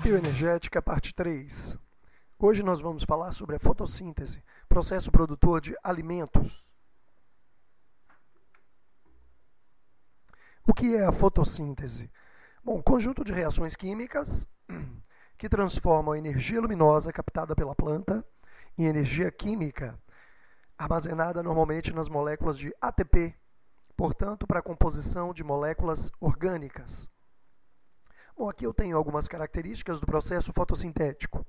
Bioenergética, parte 3. Hoje nós vamos falar sobre a fotossíntese, processo produtor de alimentos. O que é a fotossíntese? Bom, conjunto de reações químicas que transformam a energia luminosa captada pela planta em energia química, armazenada normalmente nas moléculas de ATP, portanto, para a composição de moléculas orgânicas. Bom, aqui eu tenho algumas características do processo fotossintético.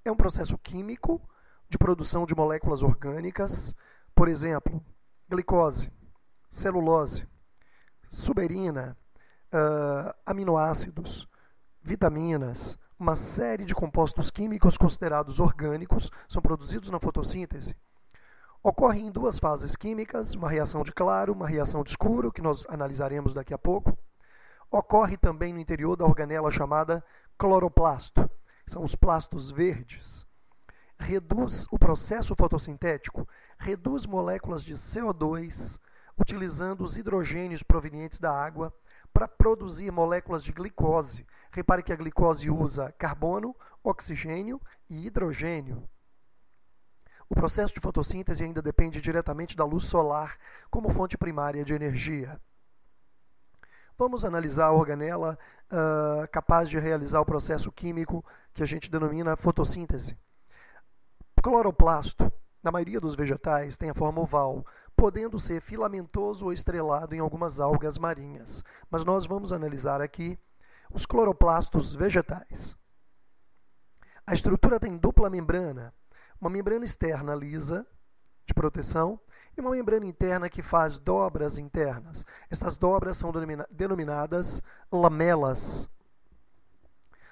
É um processo químico de produção de moléculas orgânicas, por exemplo, glicose, celulose, suberina, aminoácidos, vitaminas, uma série de compostos químicos considerados orgânicos são produzidos na fotossíntese. Ocorre em duas fases químicas, uma reação de claro, uma reação de escuro, que nós analisaremos daqui a pouco. Ocorre também no interior da organela chamada cloroplasto, são os plastos verdes. O processo fotossintético reduz moléculas de CO2, utilizando os hidrogênios provenientes da água, para produzir moléculas de glicose. Repare que a glicose usa carbono, oxigênio e hidrogênio. O processo de fotossíntese ainda depende diretamente da luz solar como fonte primária de energia. Vamos analisar a organela capaz de realizar o processo químico que a gente denomina fotossíntese. O cloroplasto, na maioria dos vegetais, tem a forma oval, podendo ser filamentoso ou estrelado em algumas algas marinhas. Mas nós vamos analisar aqui os cloroplastos vegetais. A estrutura tem dupla membrana, uma membrana externa lisa, de proteção, e uma membrana interna que faz dobras internas. Essas dobras são denominadas lamelas.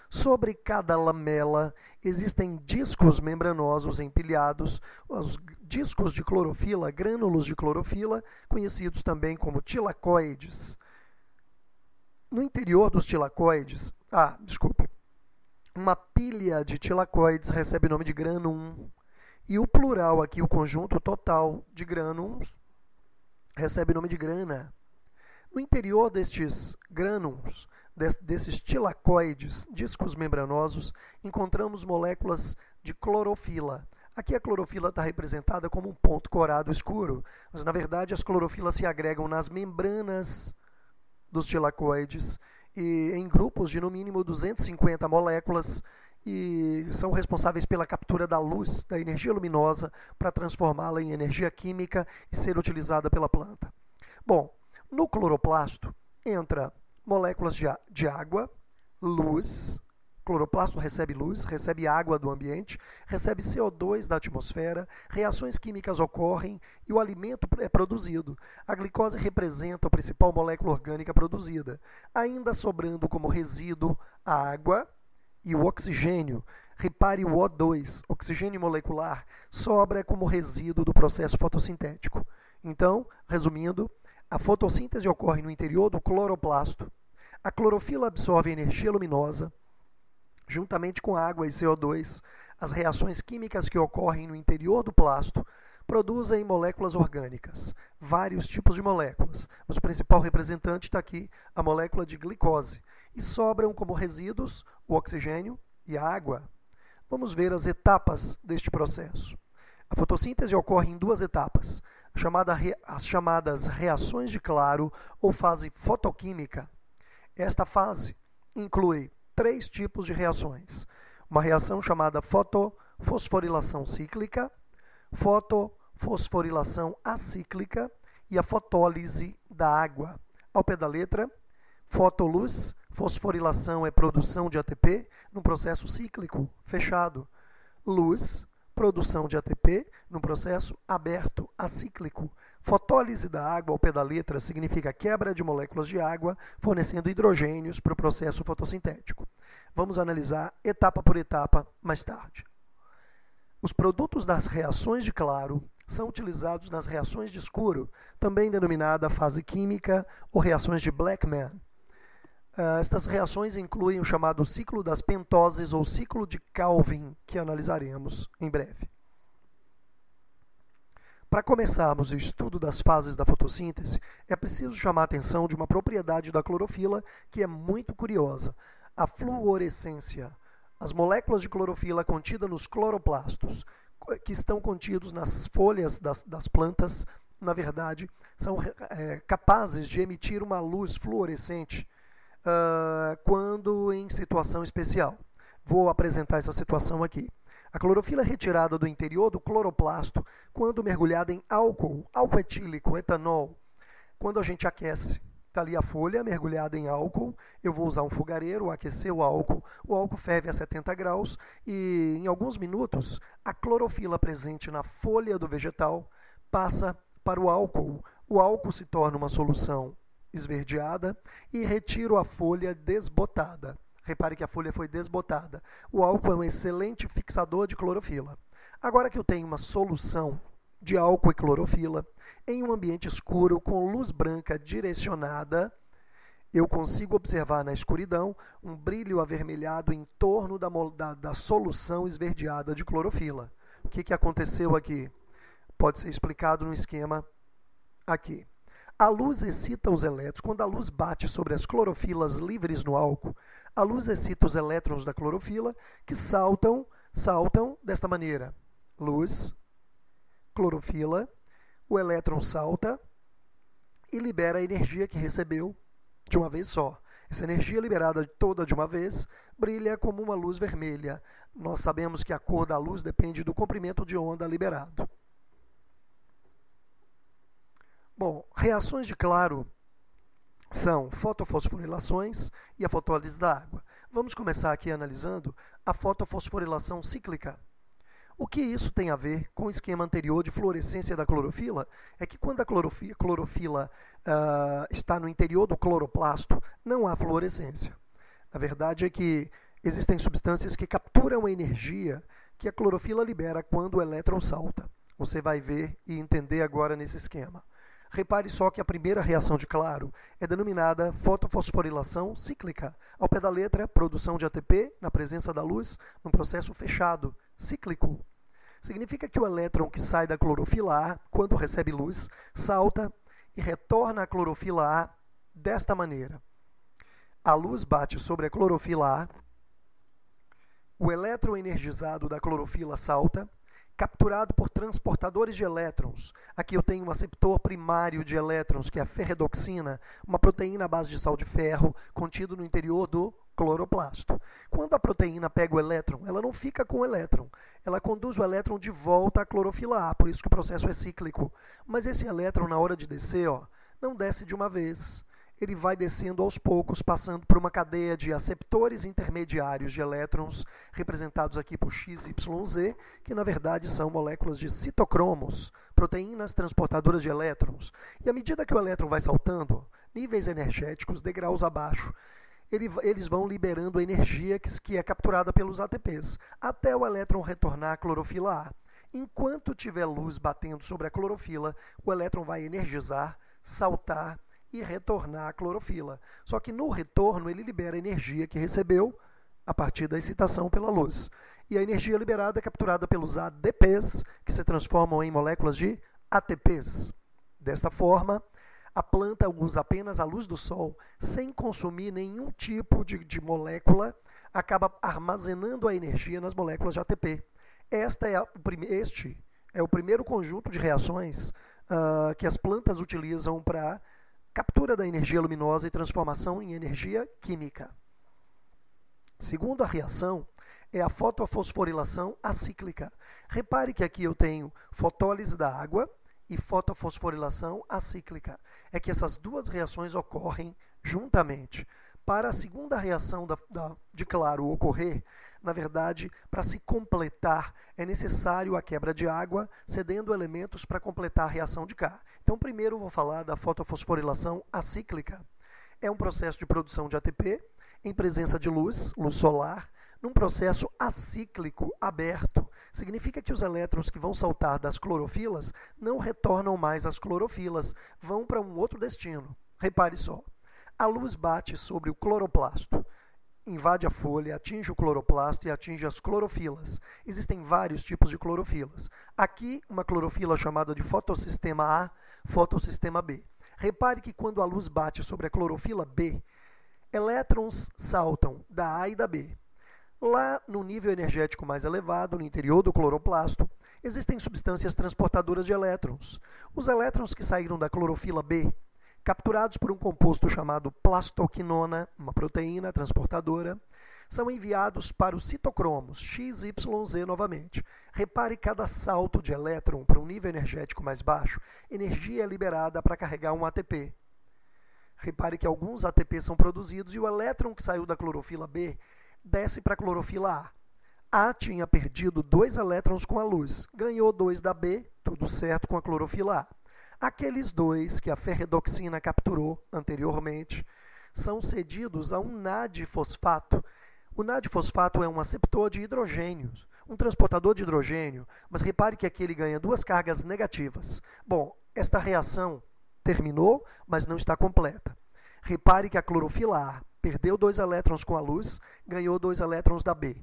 Sobre cada lamela existem discos membranosos empilhados, os discos de clorofila, grânulos de clorofila, conhecidos também como tilacoides. No interior dos tilacoides, uma pilha de tilacoides recebe o nome de grânum. E o plural aqui, o conjunto total de grânulos, recebe o nome de grana. No interior destes grânulos, desses tilacoides, discos membranosos, encontramos moléculas de clorofila. Aqui a clorofila está representada como um ponto corado escuro, mas na verdade as clorofilas se agregam nas membranas dos tilacoides e em grupos de no mínimo 250 moléculas, e são responsáveis pela captura da luz, da energia luminosa, para transformá-la em energia química e ser utilizada pela planta. Bom, no cloroplasto entra moléculas de água, luz, cloroplasto recebe luz, recebe água do ambiente, recebe CO2 da atmosfera, reações químicas ocorrem e o alimento é produzido. A glicose representa a principal molécula orgânica produzida, ainda sobrando como resíduo a água e o oxigênio. Repare o O2, oxigênio molecular, sobra como resíduo do processo fotossintético. Então, resumindo, a fotossíntese ocorre no interior do cloroplasto. A clorofila absorve energia luminosa, juntamente com água e CO2. As reações químicas que ocorrem no interior do plasto produzem moléculas orgânicas, vários tipos de moléculas, mas o principal representante está aqui, a molécula de glicose, e sobram como resíduos o oxigênio e a água. Vamos ver as etapas deste processo. A fotossíntese ocorre em duas etapas, as chamadas reações de claro ou fase fotoquímica. Esta fase inclui 3 tipos de reações. Uma reação chamada fotofosforilação cíclica, fotofosforilação acíclica e a fotólise da água. Ao pé da letra, fotoluz, fosforilação é produção de ATP num processo cíclico fechado. Luz, produção de ATP num processo aberto, acíclico. Fotólise da água ao pé da letra significa quebra de moléculas de água, fornecendo hidrogênios para o processo fotossintético. Vamos analisar etapa por etapa mais tarde. Os produtos das reações de claro são utilizados nas reações de escuro, também denominada fase química ou reações de Blackman. Estas reações incluem o chamado ciclo das pentoses ou ciclo de Calvin, que analisaremos em breve. Para começarmos o estudo das fases da fotossíntese, é preciso chamar a atenção de uma propriedade da clorofila que é muito curiosa: a fluorescência. As moléculas de clorofila contidas nos cloroplastos, que estão contidos nas folhas das plantas, na verdade, são capazes de emitir uma luz fluorescente quando em situação especial. Vou apresentar essa situação aqui. A clorofila é retirada do interior do cloroplasto quando mergulhada em álcool etílico, etanol. Quando a gente aquece, está ali a folha mergulhada em álcool, eu vou usar um fogareiro, aquecer o álcool ferve a 70 graus e em alguns minutos a clorofila presente na folha do vegetal passa para o álcool se torna uma solução esverdeada e retiro a folha desbotada. Repare que a folha foi desbotada. O álcool é um excelente fixador de clorofila. Agora que eu tenho uma solução de álcool e clorofila em um ambiente escuro com luz branca direcionada, eu consigo observar na escuridão um brilho avermelhado em torno da solução esverdeada de clorofila. O que aconteceu aqui? Pode ser explicado no esquema aqui. A luz excita os elétrons. Quando a luz bate sobre as clorofilas livres no álcool, a luz excita os elétrons da clorofila que saltam desta maneira. Luz, clorofila, o elétron salta e libera a energia que recebeu de uma vez só. Essa energia liberada toda de uma vez brilha como uma luz vermelha. Nós sabemos que a cor da luz depende do comprimento de onda liberado. Bom, reações de claro são fotofosforilações e a fotólise da água. Vamos começar aqui analisando a fotofosforilação cíclica. O que isso tem a ver com o esquema anterior de fluorescência da clorofila? É que quando a clorofila está no interior do cloroplasto, não há fluorescência. A verdade é que existem substâncias que capturam a energia que a clorofila libera quando o elétron salta. Você vai ver e entender agora nesse esquema. Repare só que a primeira reação de claro é denominada fotofosforilação cíclica. Ao pé da letra, produção de ATP na presença da luz num processo fechado, cíclico. Significa que o elétron que sai da clorofila A, quando recebe luz, salta e retorna à clorofila A desta maneira. A luz bate sobre a clorofila A, o elétron energizado da clorofila salta, capturado por transportadores de elétrons. Aqui eu tenho um aceptor primário de elétrons, que é a ferredoxina, uma proteína à base de sal de ferro, contido no interior do cloroplasto. Quando a proteína pega o elétron, ela não fica com o elétron, ela conduz o elétron de volta à clorofila A, por isso que o processo é cíclico. Mas esse elétron, na hora de descer, não desce de uma vez. Ele vai descendo aos poucos, passando por uma cadeia de aceptores intermediários de elétrons, representados aqui por XYZ, que na verdade são moléculas de citocromos, proteínas transportadoras de elétrons. E à medida que o elétron vai saltando, níveis energéticos, degraus abaixo, eles vão liberando a energia que é capturada pelos ATPs, até o elétron retornar à clorofila A. Enquanto tiver luz batendo sobre a clorofila, o elétron vai energizar, saltar e retornar à clorofila. Só que no retorno ele libera a energia que recebeu a partir da excitação pela luz. E a energia liberada é capturada pelos ADPs, que se transformam em moléculas de ATPs. Desta forma, a planta usa apenas a luz do sol, sem consumir nenhum tipo de molécula, acaba armazenando a energia nas moléculas de ATP. Este é o primeiro conjunto de reações que as plantas utilizam para captura da energia luminosa e transformação em energia química. Segunda reação é a fotofosforilação acíclica. Repare que aqui eu tenho fotólise da água e fotofosforilação acíclica. É que essas duas reações ocorrem juntamente. Para a segunda reação de claro ocorrer, na verdade, para se completar, é necessário a quebra de água, cedendo elementos para completar a reação de K. Então, primeiro eu vou falar da fotofosforilação acíclica. É um processo de produção de ATP em presença de luz solar, num processo acíclico aberto. Significa que os elétrons que vão saltar das clorofilas não retornam mais às clorofilas, vão para um outro destino. Repare só. A luz bate sobre o cloroplasto. invade a folha, atinge o cloroplasto e atinge as clorofilas. Existem vários tipos de clorofilas. Aqui, uma clorofila chamada de fotossistema A, fotossistema B. Repare que quando a luz bate sobre a clorofila B, elétrons saltam da A e da B. Lá no nível energético mais elevado, no interior do cloroplasto, existem substâncias transportadoras de elétrons. Os elétrons que saíram da clorofila B, capturados por um composto chamado plastoquinona, uma proteína transportadora, são enviados para os citocromos, X, Y, Z novamente. Repare cada salto de elétron para um nível energético mais baixo, energia é liberada para carregar um ATP. Repare que alguns ATP são produzidos e o elétron que saiu da clorofila B desce para a clorofila A. A tinha perdido 2 elétrons com a luz, ganhou 2 da B, tudo certo com a clorofila A. Aqueles 2 que a ferredoxina capturou anteriormente são cedidos a um NAD-fosfato. O NAD-fosfato é um aceptor de hidrogênios, um transportador de hidrogênio, mas repare que aqui ele ganha 2 cargas negativas. Bom, esta reação terminou, mas não está completa. Repare que a clorofila A perdeu 2 elétrons com a luz, ganhou 2 elétrons da B.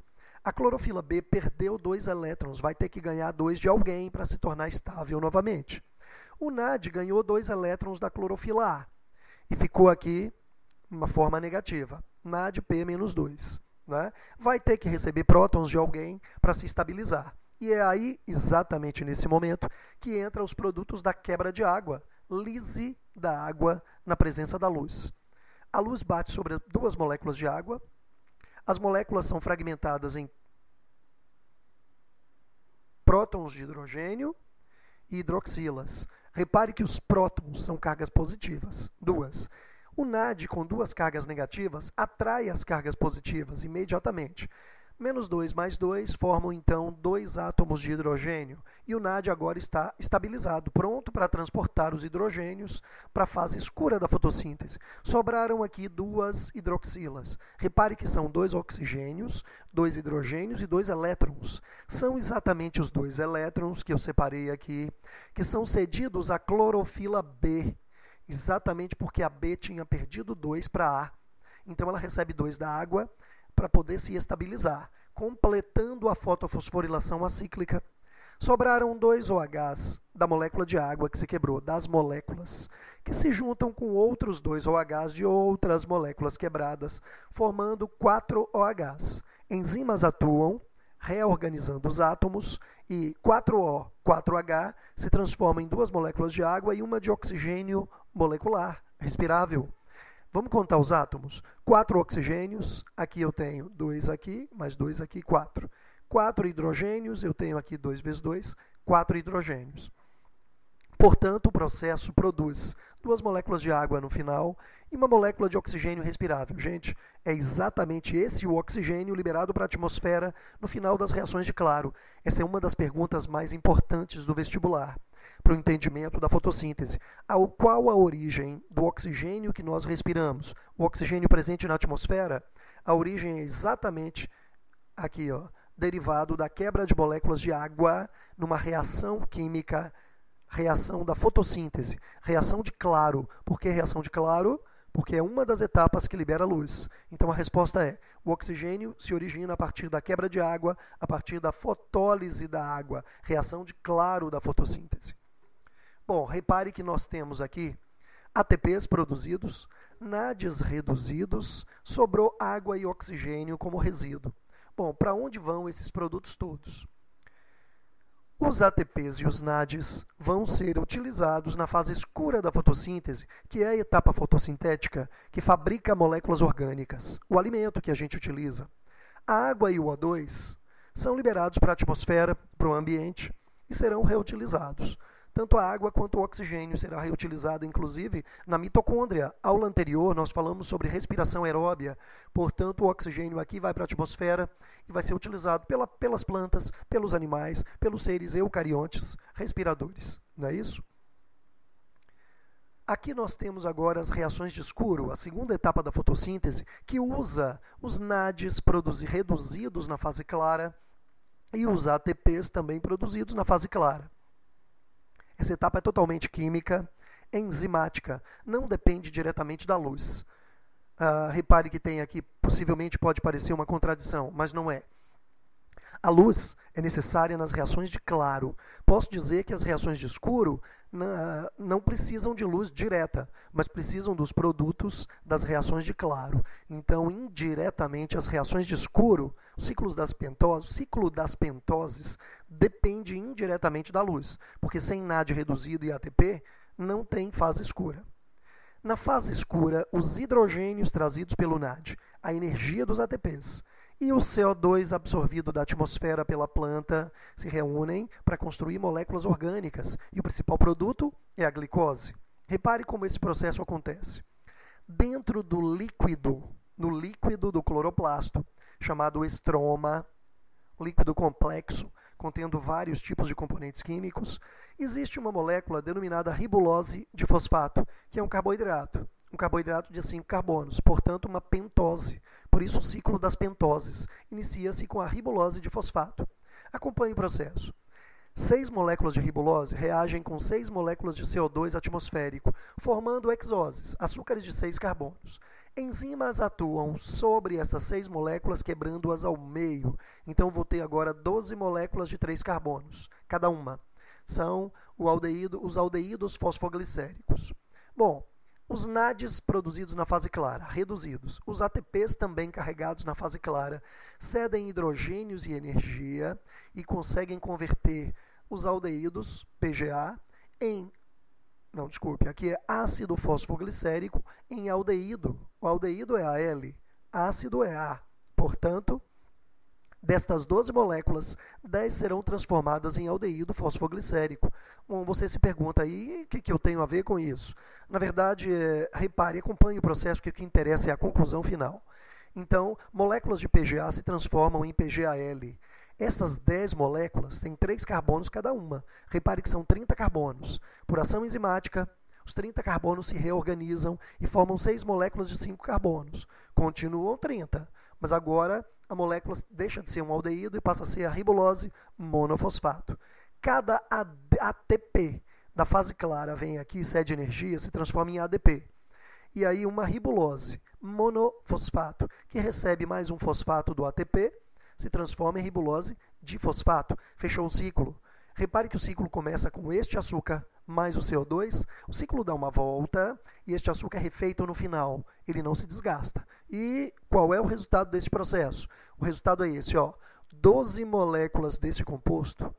A clorofila B perdeu 2 elétrons, vai ter que ganhar 2 de alguém para se tornar estável novamente. O NAD ganhou 2 elétrons da clorofila A e ficou aqui uma forma negativa, NADP-2. Né? Vai ter que receber prótons de alguém para se estabilizar. E é aí, exatamente nesse momento, que entram os produtos da quebra de água, lise da água na presença da luz. A luz bate sobre 2 moléculas de água, as moléculas são fragmentadas em prótons de hidrogênio e hidroxilas. Repare que os prótons são cargas positivas, 2. O NAD com 2 cargas negativas atrai as cargas positivas imediatamente. -2 mais 2 formam então 2 átomos de hidrogênio e o NAD agora está estabilizado, pronto para transportar os hidrogênios para a fase escura da fotossíntese. Sobraram aqui 2 hidroxilas. Repare que são 2 oxigênios, 2 hidrogênios e 2 elétrons. São exatamente os 2 elétrons que eu separei aqui, que são cedidos à clorofila B, exatamente porque a B tinha perdido 2 para A. Então ela recebe 2 da água para poder se estabilizar, completando a fotofosforilação acíclica. Sobraram 2 OHs da molécula de água que se quebrou, das moléculas, que se juntam com outros 2 OHs de outras moléculas quebradas, formando 4 OHs. Enzimas atuam, reorganizando os átomos, e 4O, 4H se transformam em 2 moléculas de água e uma de oxigênio molecular, respirável. Vamos contar os átomos? 4 oxigênios, aqui eu tenho 2 aqui, mais 2 aqui, 4. 4 hidrogênios, eu tenho aqui 2 vezes 2, 4 hidrogênios. Portanto, o processo produz 2 moléculas de água no final e uma molécula de oxigênio respirável. Gente, é exatamente esse o oxigênio liberado para a atmosfera no final das reações de Claro. Essa é uma das perguntas mais importantes do vestibular, para o entendimento da fotossíntese. Qual a origem do oxigênio que nós respiramos? O oxigênio presente na atmosfera, a origem é exatamente aqui, ó, derivado da quebra de moléculas de água numa reação química, reação da fotossíntese, reação de Claro. Por que reação de Claro? Porque é uma das etapas que libera luz. Então a resposta é: o oxigênio se origina a partir da quebra de água, a partir da fotólise da água, reação de Claro da fotossíntese. Bom, repare que nós temos aqui ATPs produzidos, NADs reduzidos, sobrou água e oxigênio como resíduo. Bom, para onde vão esses produtos todos? Os ATPs e os NADs vão ser utilizados na fase escura da fotossíntese, que é a etapa fotossintética que fabrica moléculas orgânicas, o alimento que a gente utiliza. A água e o O2 são liberados para a atmosfera, para o ambiente, e serão reutilizados. Tanto a água quanto o oxigênio será reutilizado, inclusive, na mitocôndria. Aula anterior, nós falamos sobre respiração aeróbia. Portanto, o oxigênio aqui vai para a atmosfera e vai ser utilizado pelas plantas, pelos animais, pelos seres eucariontes respiradores. Não é isso? Aqui nós temos agora as reações de escuro, a segunda etapa da fotossíntese, que usa os NADs reduzidos na fase clara e os ATPs também produzidos na fase clara. Essa etapa é totalmente química, enzimática, não depende diretamente da luz. Repare que tem aqui, possivelmente pode parecer uma contradição, mas não é. A luz é necessária nas reações de claro. Posso dizer que as reações de escuro não precisam de luz direta, mas precisam dos produtos das reações de claro. Então, indiretamente, as reações de escuro, o ciclo das pentoses, depende indiretamente da luz, porque sem NAD reduzido e ATP, não tem fase escura. Na fase escura, os hidrogênios trazidos pelo NAD, a energia dos ATPs, e o CO2 absorvido da atmosfera pela planta se reúnem para construir moléculas orgânicas, e o principal produto é a glicose. Repare como esse processo acontece. Dentro do líquido, no líquido do cloroplasto, chamado estroma, líquido complexo, contendo vários tipos de componentes químicos, existe uma molécula denominada ribulose de fosfato, que é um carboidrato de 5 carbonos, portanto uma pentose. Por isso o ciclo das pentoses inicia-se com a ribulose de fosfato. Acompanhe o processo. 6 moléculas de ribulose reagem com 6 moléculas de CO2 atmosférico, formando hexoses, açúcares de 6 carbonos. Enzimas atuam sobre estas 6 moléculas, quebrando-as ao meio. Então vou ter agora 12 moléculas de 3 carbonos, cada uma. São os aldeídos fosfoglicéricos. Bom, os NADs produzidos na fase clara, reduzidos, os ATPs também carregados na fase clara, cedem hidrogênios e energia e conseguem converter os aldeídos, PGA, aqui é ácido fosfoglicérico em aldeído. O aldeído é AL, ácido é A. Portanto, destas 12 moléculas, 10 serão transformadas em aldeído fosfoglicérico. Bom, você se pergunta aí, o que eu tenho a ver com isso? Na verdade, repare, acompanhe o processo, que o que interessa é a conclusão final. Então, moléculas de PGA se transformam em PGAL. Estas 10 moléculas têm 3 carbonos cada uma. Repare que são 30 carbonos. Por ação enzimática, os 30 carbonos se reorganizam e formam 6 moléculas de 5 carbonos. Continuam 30, mas agora a molécula deixa de ser um aldeído e passa a ser a ribulose monofosfato. Cada ATP da fase clara vem aqui, cede energia, se transforma em ADP. E aí uma ribulose monofosfato, que recebe mais um fosfato do ATP, se transforma em ribulose difosfato. Fechou o ciclo. Repare que o ciclo começa com este açúcar mais o CO2, o ciclo dá uma volta e este açúcar é refeito no final, ele não se desgasta. E qual é o resultado desse processo? O resultado é esse, 12 moléculas desse composto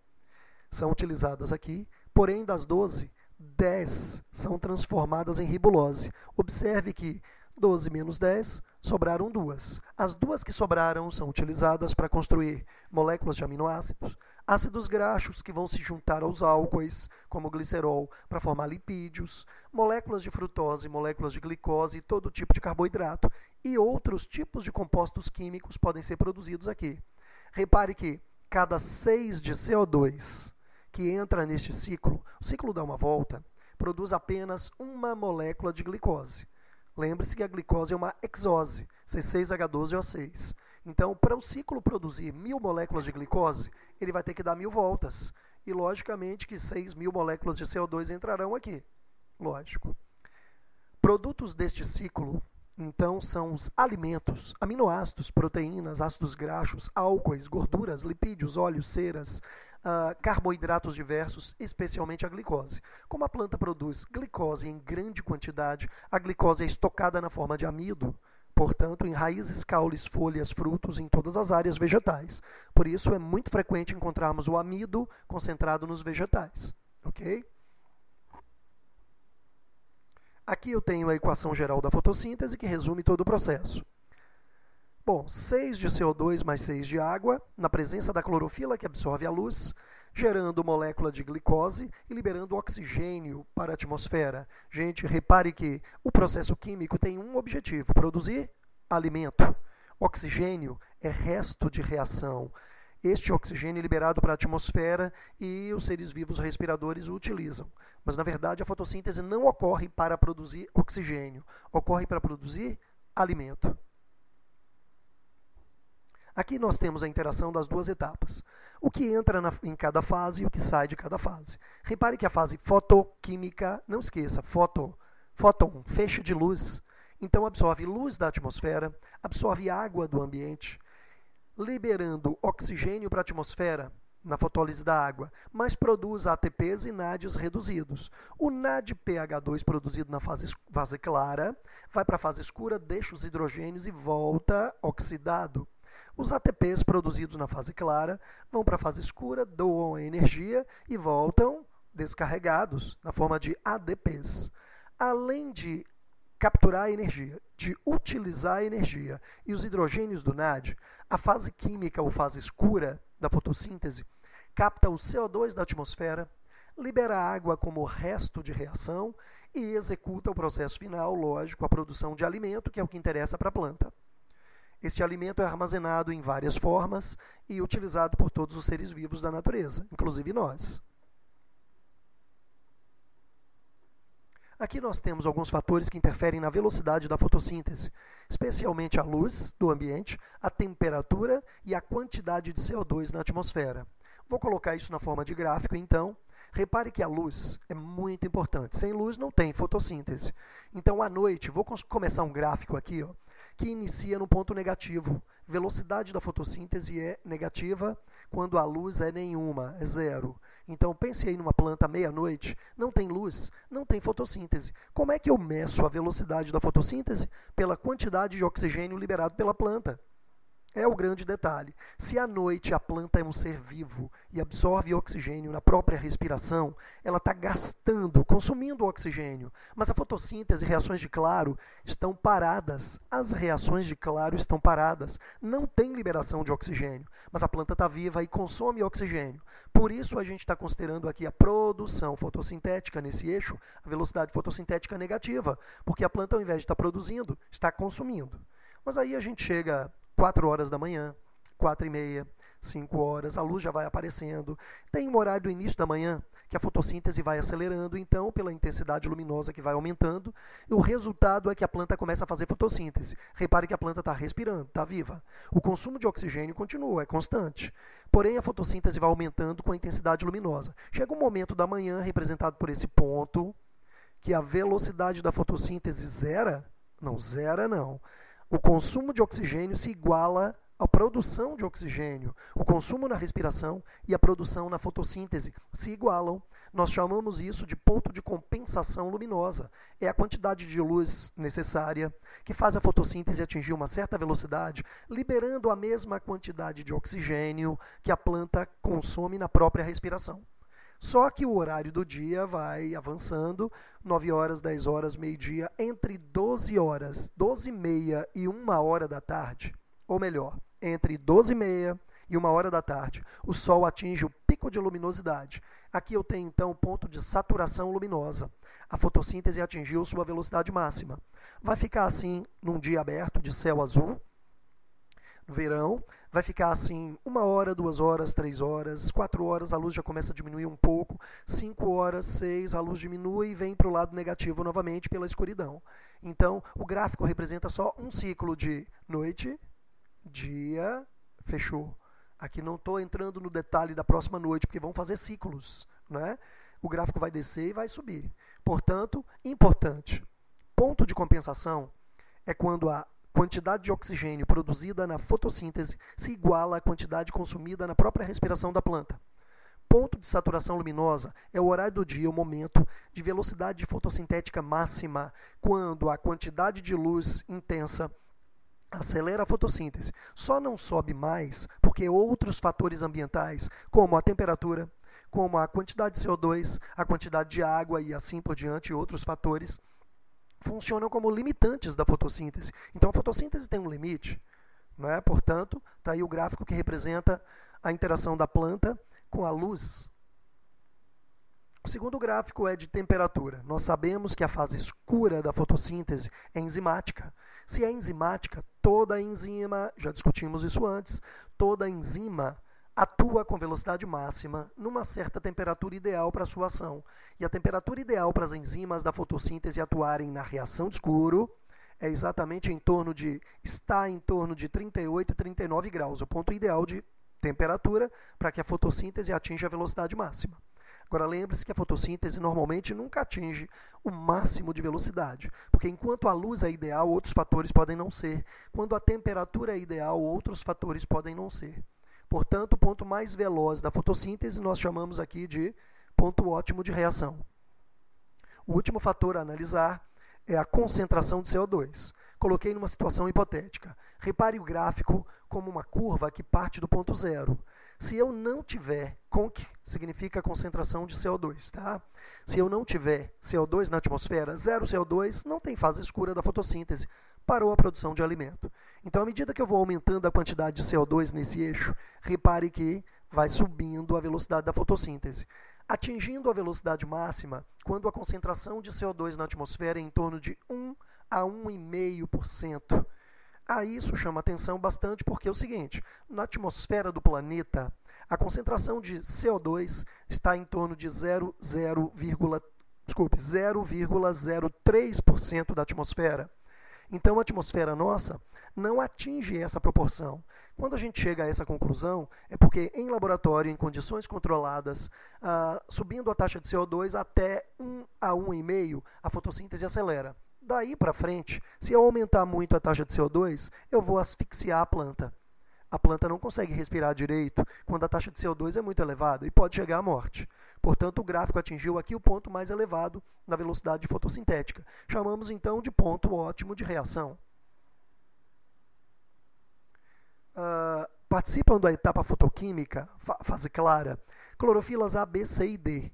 são utilizadas aqui, porém das 12, 10 são transformadas em ribulose. Observe que 12 menos 10, sobraram 2. As 2 que sobraram são utilizadas para construir moléculas de aminoácidos, ácidos graxos que vão se juntar aos álcoois, como o glicerol, para formar lipídios, moléculas de frutose, moléculas de glicose, todo tipo de carboidrato, e outros tipos de compostos químicos podem ser produzidos aqui. Repare que cada 6 de CO2 que entra neste ciclo, o ciclo dá uma volta, produz apenas uma molécula de glicose. Lembre-se que a glicose é uma hexose, C6H12O6. Então, para o ciclo produzir 1000 moléculas de glicose, ele vai ter que dar 1000 voltas. E, logicamente, que 6.000 moléculas de CO2 entrarão aqui. Lógico. Produtos deste ciclo, então, são os alimentos, aminoácidos, proteínas, ácidos graxos, álcoois, gorduras, lipídios, óleos, ceras, carboidratos diversos, especialmente a glicose. Como a planta produz glicose em grande quantidade, a glicose é estocada na forma de amido, portanto, em raízes, caules, folhas, frutos, em todas as áreas vegetais. Por isso, é muito frequente encontrarmos o amido concentrado nos vegetais. Ok? Aqui eu tenho a equação geral da fotossíntese, que resume todo o processo. Bom, 6 de CO2 mais 6 de água, na presença da clorofila que absorve a luz, gerando molécula de glicose e liberando oxigênio para a atmosfera. Gente, repare que o processo químico tem um objetivo: produzir alimento. Oxigênio é resto de reação. Este oxigênio é liberado para a atmosfera e os seres vivos respiradores o utilizam. Mas, na verdade, a fotossíntese não ocorre para produzir oxigênio, ocorre para produzir alimento. Aqui nós temos a interação das duas etapas. O que entra em cada fase e o que sai de cada fase. Repare que a fase fotoquímica, não esqueça, fóton, feixe de luz. Então absorve luz da atmosfera, absorve água do ambiente, liberando oxigênio para a atmosfera na fotólise da água, mas produz ATPs e NADs reduzidos. O NADPH2 produzido na fase clara vai para a fase escura, deixa os hidrogênios e volta oxidado. Os ATPs produzidos na fase clara vão para a fase escura, doam a energia e voltam descarregados na forma de ADPs. Além de capturar a energia, de utilizar a energia e os hidrogênios do NAD, a fase química ou fase escura da fotossíntese capta o CO2 da atmosfera, libera a água como resto de reação e executa o processo final, lógico, a produção de alimento, que é o que interessa para a planta. Este alimento é armazenado em várias formas e utilizado por todos os seres vivos da natureza, inclusive nós. Aqui nós temos alguns fatores que interferem na velocidade da fotossíntese, especialmente a luz do ambiente, a temperatura e a quantidade de CO2 na atmosfera. Vou colocar isso na forma de gráfico, então. Repare que a luz é muito importante. Sem luz não tem fotossíntese. Então, à noite, vou começar um gráfico aqui, ó, que inicia no ponto negativo. Velocidade da fotossíntese é negativa quando a luz é nenhuma, é zero. Então, pense aí numa planta meia-noite, não tem luz, não tem fotossíntese. Como é que eu meço a velocidade da fotossíntese? Pela quantidade de oxigênio liberado pela planta. É o grande detalhe. Se à noite a planta é um ser vivo e absorve oxigênio na própria respiração, ela está gastando, consumindo oxigênio. Mas a fotossíntese e reações de claro estão paradas. As reações de claro estão paradas. Não tem liberação de oxigênio. Mas a planta está viva e consome oxigênio. Por isso a gente está considerando aqui a produção fotossintética nesse eixo, a velocidade fotossintética negativa. Porque a planta, ao invés de estar produzindo, está consumindo. Mas aí a gente chega 4 horas da manhã, 4h30, 5 horas, a luz já vai aparecendo. Tem um horário do início da manhã que a fotossíntese vai acelerando, então, pela intensidade luminosa que vai aumentando, e o resultado é que a planta começa a fazer fotossíntese. Repare que a planta está respirando, está viva. O consumo de oxigênio continua, é constante. Porém, a fotossíntese vai aumentando com a intensidade luminosa. Chega um momento da manhã, representado por esse ponto, que a velocidade da fotossíntese zera. O consumo de oxigênio se iguala à produção de oxigênio. O consumo na respiração e a produção na fotossíntese se igualam. Nós chamamos isso de ponto de compensação luminosa. É a quantidade de luz necessária que faz a fotossíntese atingir uma certa velocidade, liberando a mesma quantidade de oxigênio que a planta consome na própria respiração. Só que o horário do dia vai avançando, 9 horas, 10 horas, meio-dia, entre 12 horas, 12h30 e 1 hora da tarde, ou melhor, entre 12h30 e 1 hora da tarde, o Sol atinge o pico de luminosidade. Aqui eu tenho então o ponto de saturação luminosa. A fotossíntese atingiu sua velocidade máxima. Vai ficar assim num dia aberto de céu azul, no verão, vai ficar assim 1 hora, 2 horas, 3 horas, 4 horas, a luz já começa a diminuir um pouco, 5 horas, 6, a luz diminui e vem para o lado negativo novamente pela escuridão. Então, o gráfico representa só um ciclo de noite, dia, fechou. Aqui não estou entrando no detalhe da próxima noite, porque vão fazer ciclos, né? O gráfico vai descer e vai subir. Portanto, importante, ponto de compensação é quando a quantidade de oxigênio produzida na fotossíntese se iguala à quantidade consumida na própria respiração da planta. Ponto de saturação luminosa é o horário do dia, o momento de velocidade fotossintética máxima, quando a quantidade de luz intensa acelera a fotossíntese. Só não sobe mais porque outros fatores ambientais, como a temperatura, como a quantidade de CO2, a quantidade de água e assim por diante, e outros fatores, funcionam como limitantes da fotossíntese. Então a fotossíntese tem um limite, não é? Portanto, está aí o gráfico que representa a interação da planta com a luz. O segundo gráfico é de temperatura. Nós sabemos que a fase escura da fotossíntese é enzimática. Se é enzimática, toda enzima, já discutimos isso antes, toda enzima atua com velocidade máxima numa certa temperatura ideal para a sua ação. E a temperatura ideal para as enzimas da fotossíntese atuarem na reação de escuro é exatamente está em torno de 38 e 39 graus, o ponto ideal de temperatura para que a fotossíntese atinja a velocidade máxima. Agora lembre-se que a fotossíntese normalmente nunca atinge o máximo de velocidade, porque enquanto a luz é ideal, outros fatores podem não ser. Quando a temperatura é ideal, outros fatores podem não ser. Portanto, o ponto mais veloz da fotossíntese nós chamamos aqui de ponto ótimo de reação. O último fator a analisar é a concentração de CO2. Coloquei numa situação hipotética. Repare o gráfico como uma curva que parte do ponto zero. Se eu não tiver, conc significa concentração de CO2, tá? Se eu não tiver CO2 na atmosfera, zero CO2, não tem fase escura da fotossíntese, parou a produção de alimento. Então, à medida que eu vou aumentando a quantidade de CO2 nesse eixo, repare que vai subindo a velocidade da fotossíntese. Atingindo a velocidade máxima, quando a concentração de CO2 na atmosfera é em torno de 1 a 1,5%. Isso chama atenção bastante porque é o seguinte, na atmosfera do planeta, a concentração de CO2 está em torno de 0,03% da atmosfera. Então, a atmosfera nossa não atinge essa proporção. Quando a gente chega a essa conclusão, é porque em laboratório, em condições controladas, subindo a taxa de CO2 até 1 a 1,5, a fotossíntese acelera. Daí para frente, se eu aumentar muito a taxa de CO2, eu vou asfixiar a planta. A planta não consegue respirar direito quando a taxa de CO2 é muito elevada e pode chegar à morte. Portanto, o gráfico atingiu aqui o ponto mais elevado na velocidade fotossintética. Chamamos então de ponto ótimo de reação. Participam da etapa fotoquímica, fase clara, clorofilas A, B, C e D.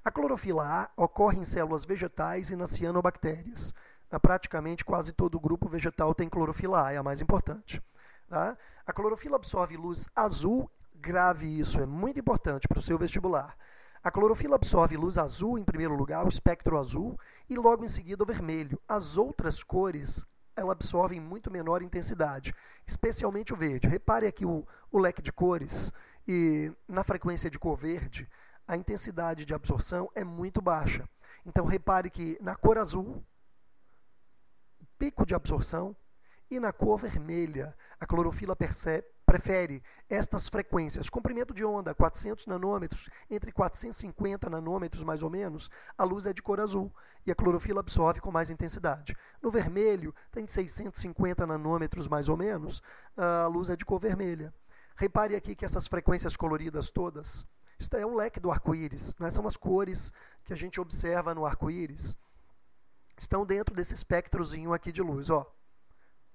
A clorofila A ocorre em células vegetais e nas cianobactérias. Praticamente quase todo o grupo vegetal tem clorofila A, é a mais importante. Tá? A clorofila absorve luz azul, grave isso, é muito importante para o seu vestibular. A clorofila absorve luz azul em primeiro lugar, o espectro azul, e logo em seguida o vermelho. As outras cores ela absorve em muito menor intensidade, especialmente o verde. Repare aqui o leque de cores, e na frequência de cor verde, a intensidade de absorção é muito baixa. Então, repare que na cor azul, pico de absorção, e na cor vermelha, a clorofila prefere estas frequências. Comprimento de onda, 400 nanômetros, entre 450 nanômetros mais ou menos, a luz é de cor azul e a clorofila absorve com mais intensidade. No vermelho, tem 650 nanômetros mais ou menos, a luz é de cor vermelha. Repare aqui que essas frequências coloridas todas, isso é um leque do arco-íris, né? São as cores que a gente observa no arco-íris, estão dentro desse espectrozinho aqui de luz, ó.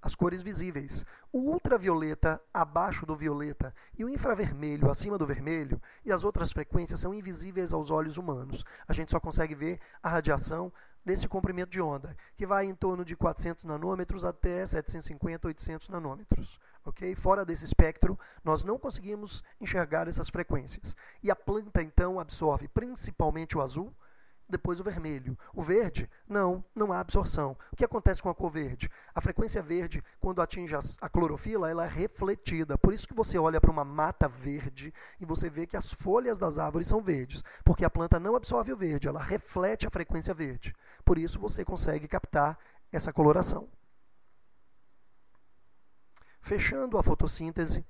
As cores visíveis. O ultravioleta abaixo do violeta e o infravermelho acima do vermelho e as outras frequências são invisíveis aos olhos humanos. A gente só consegue ver a radiação nesse comprimento de onda, que vai em torno de 400 nanômetros até 750, 800 nanômetros. Okay? Fora desse espectro, nós não conseguimos enxergar essas frequências. E a planta, então, absorve principalmente o azul, depois o vermelho. O verde, não há absorção. O que acontece com a cor verde? A frequência verde, quando atinge a clorofila, ela é refletida. Por isso que você olha para uma mata verde e você vê que as folhas das árvores são verdes, porque a planta não absorve o verde, ela reflete a frequência verde. Por isso você consegue captar essa coloração. Fechando a fotossíntese,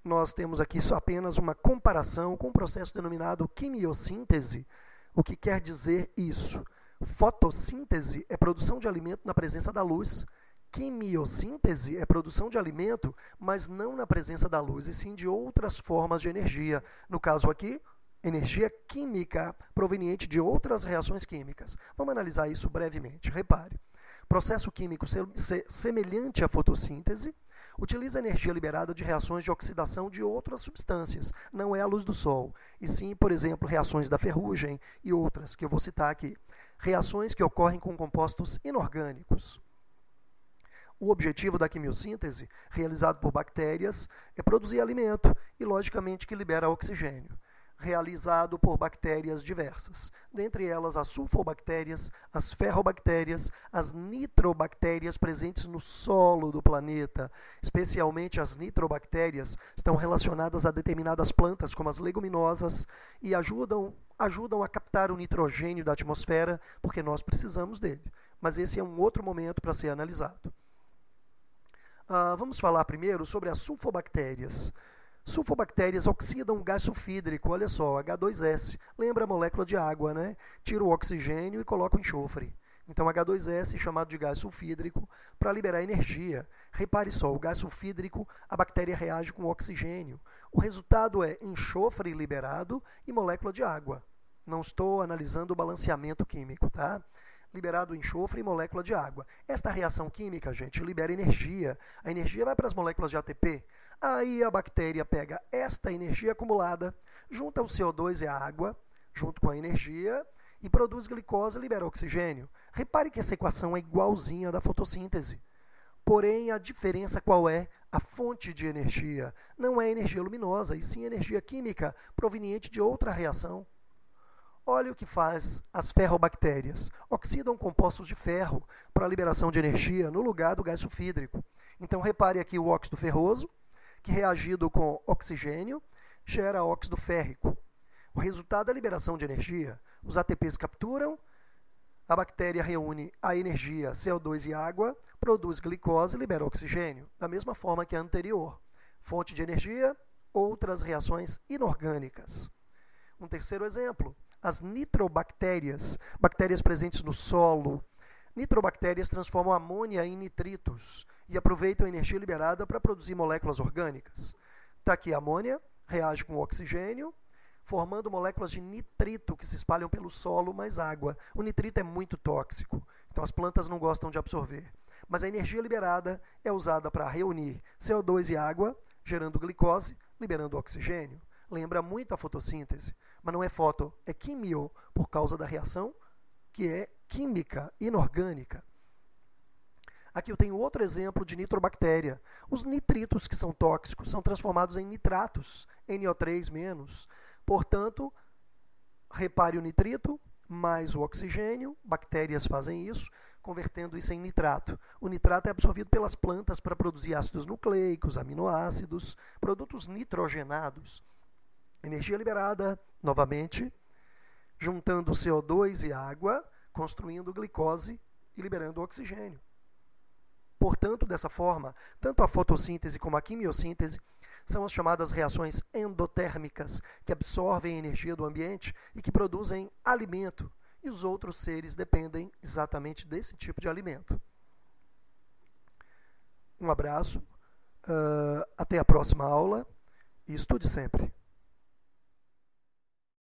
nós temos aqui só apenas uma comparação com um processo denominado quimiossíntese. O que quer dizer isso? Fotossíntese é produção de alimento na presença da luz. Quimiossíntese é produção de alimento, mas não na presença da luz, e sim de outras formas de energia. No caso aqui, energia química proveniente de outras reações químicas. Vamos analisar isso brevemente. Repare. Processo químico semelhante à fotossíntese, utiliza a energia liberada de reações de oxidação de outras substâncias, não é a luz do sol, e sim, por exemplo, reações da ferrugem e outras, que eu vou citar aqui. Reações que ocorrem com compostos inorgânicos. O objetivo da quimiossíntese, realizado por bactérias, é produzir alimento e, logicamente, que libera oxigênio. Realizado por bactérias diversas, dentre elas as sulfobactérias, as ferrobactérias, as nitrobactérias presentes no solo do planeta. Especialmente as nitrobactérias estão relacionadas a determinadas plantas, como as leguminosas, e ajudam a captar o nitrogênio da atmosfera, porque nós precisamos dele. Mas esse é um outro momento para ser analisado. Vamos falar primeiro sobre as sulfobactérias. Sulfobactérias oxidam gás sulfídrico, olha só, H2S. Lembra a molécula de água, né? Tira o oxigênio e coloca o enxofre. Então, H2S, chamado de gás sulfídrico, para liberar energia. Repare só, o gás sulfídrico, a bactéria reage com oxigênio. O resultado é enxofre liberado e molécula de água. Não estou analisando o balanceamento químico, tá? Liberado o enxofre e molécula de água. Esta reação química, gente, libera energia. A energia vai para as moléculas de ATP. Aí a bactéria pega esta energia acumulada, junta o CO2 e a água, junto com a energia, e produz glicose e libera oxigênio. Repare que essa equação é igualzinha à da fotossíntese. Porém, a diferença qual é? A fonte de energia. Não é energia luminosa, e sim energia química, proveniente de outra reação. Olha o que faz as ferrobactérias. Oxidam compostos de ferro para a liberação de energia no lugar do gás sulfídrico. Então, repare aqui o óxido ferroso, que reagido com oxigênio, gera óxido férrico. O resultado é a liberação de energia. Os ATPs capturam, a bactéria reúne a energia CO2 e água, produz glicose e libera oxigênio, da mesma forma que a anterior. Fonte de energia, outras reações inorgânicas. Um terceiro exemplo, as nitrobactérias, bactérias presentes no solo. Nitrobactérias transformam amônia em nitritos e aproveitam a energia liberada para produzir moléculas orgânicas. Está aqui a amônia, reage com oxigênio, formando moléculas de nitrito que se espalham pelo solo mais água. O nitrito é muito tóxico, então as plantas não gostam de absorver. Mas a energia liberada é usada para reunir CO2 e água, gerando glicose, liberando oxigênio. Lembra muito a fotossíntese, mas não é foto, é químio, por causa da reação que é química, inorgânica. Aqui eu tenho outro exemplo de nitrobactéria. Os nitritos que são tóxicos são transformados em nitratos, NO3-. Portanto, repare o nitrito mais o oxigênio, bactérias fazem isso, convertendo isso em nitrato. O nitrato é absorvido pelas plantas para produzir ácidos nucleicos, aminoácidos, produtos nitrogenados. Energia liberada, novamente, juntando CO2 e água, construindo glicose e liberando oxigênio. Portanto, dessa forma, tanto a fotossíntese como a quimiossíntese são as chamadas reações endotérmicas, que absorvem a energia do ambiente e que produzem alimento. E os outros seres dependem exatamente desse tipo de alimento. Um abraço, até a próxima aula e estude sempre.